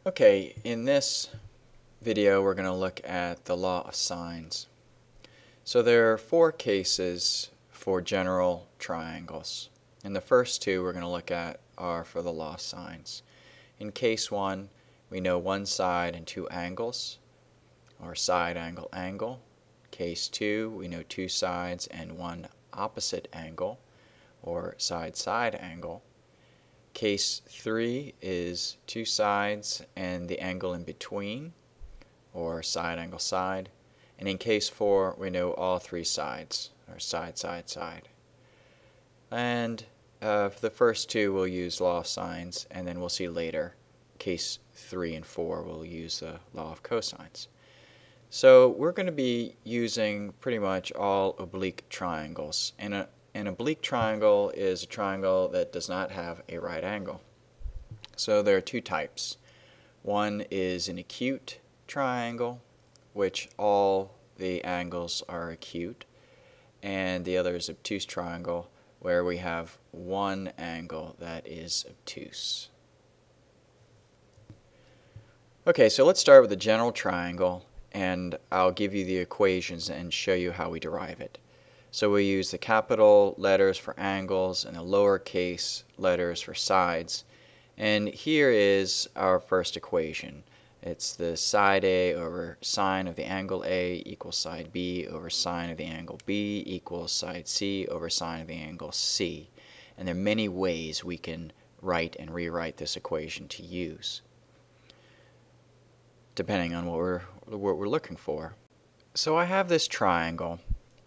Okay, in this video we're going to look at the law of sines. So there are four cases for general triangles. And the first two we're going to look at are for the law of sines. In case one, we know one side and two angles, or side angle angle. Case two, we know two sides and one opposite angle, or side-side angle. Case 3 is two sides and the angle in between, or side angle side. And in case 4, we know all three sides, or side, side, side. And for the first two, we'll use law of sines, and then we'll see later, case 3 and 4, we'll use the law of cosines. So we're going to be using pretty much all oblique triangles. An oblique triangle is a triangle that does not have a right angle. So there are two types. One is an acute triangle, which all the angles are acute, and the other is obtuse triangle, where we have one angle that is obtuse. Okay, so let's start with a general triangle, and I'll give you the equations and show you how we derive it. So we use the capital letters for angles and the lowercase letters for sides. And here is our first equation. It's the side A over sine of the angle A equals side B over sine of the angle B equals side C over sine of the angle C. And there are many ways we can write and rewrite this equation to use, depending on what we're looking for. So I have this triangle,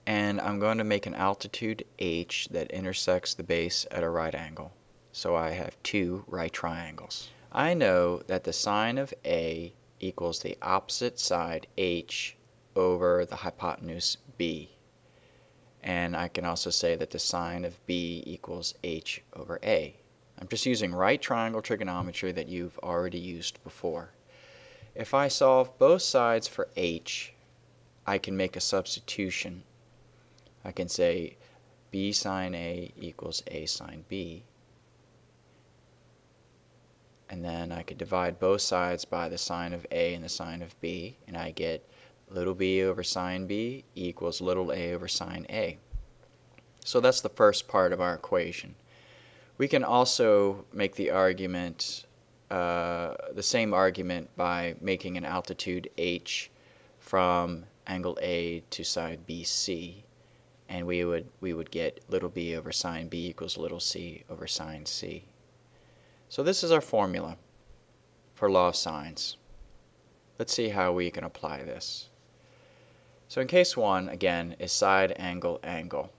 and I'm going to make an altitude h that intersects the base at a right angle. So I have two right triangles. I know that the sine of A equals the opposite side h over the hypotenuse B. And I can also say that the sine of B equals h over A. I'm just using right triangle trigonometry that you've already used before. If I solve both sides for h, I can make a substitution. I can say B sine A equals A sine B. And then I could divide both sides by the sine of A and the sine of B, and I get little b over sine B equals little a over sine A. So that's the first part of our equation. We can also make the argument, the same argument, by making an altitude h from angle A to side BC. And we would get little b over sine B equals little c over sine C. So this is our formula for law of sines. Let's see how we can apply this. So in case 1, again, is side angle angle.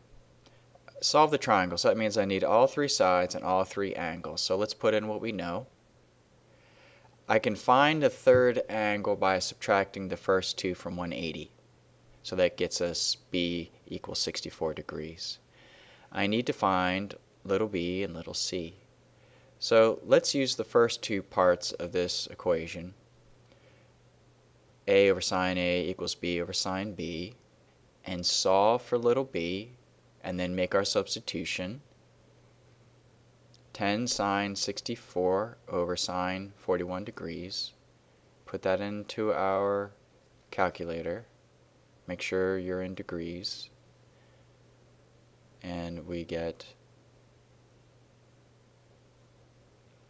Solve the triangle, so that means I need all three sides and all three angles. So let's put in what we know. I can find the third angle by subtracting the first two from 180. So that gets us B equals 64 degrees. I need to find little b and little c. So let's use the first two parts of this equation. A over sine A equals B over sine B, and solve for little b, and then make our substitution. 10 sine 64 over sine 41 degrees. Put that into our calculator. Make sure you're in degrees, and we get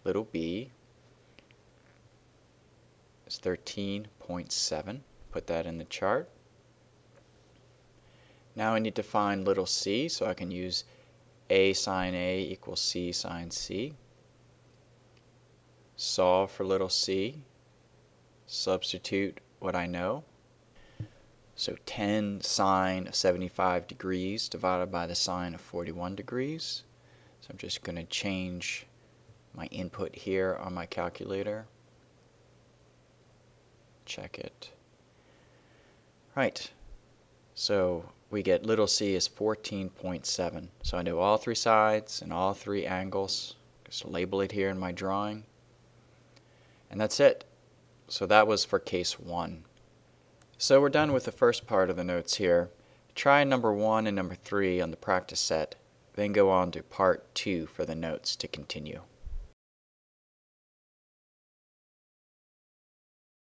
little b is 13.7. Put that in the chart. Now I need to find little c, so I can use A sine A equals C sine C. Solve for little c. Substitute what I know. So 10 sine of 75 degrees divided by the sine of 41 degrees. So I'm just going to change my input here on my calculator. Check it. Right. So we get little c is 14.7. So I know all three sides and all three angles. Just label it here in my drawing. And that's it. So that was for case 1. So we're done with the first part of the notes here. Try number 1 and number 3 on the practice set, then go on to part 2 for the notes to continue.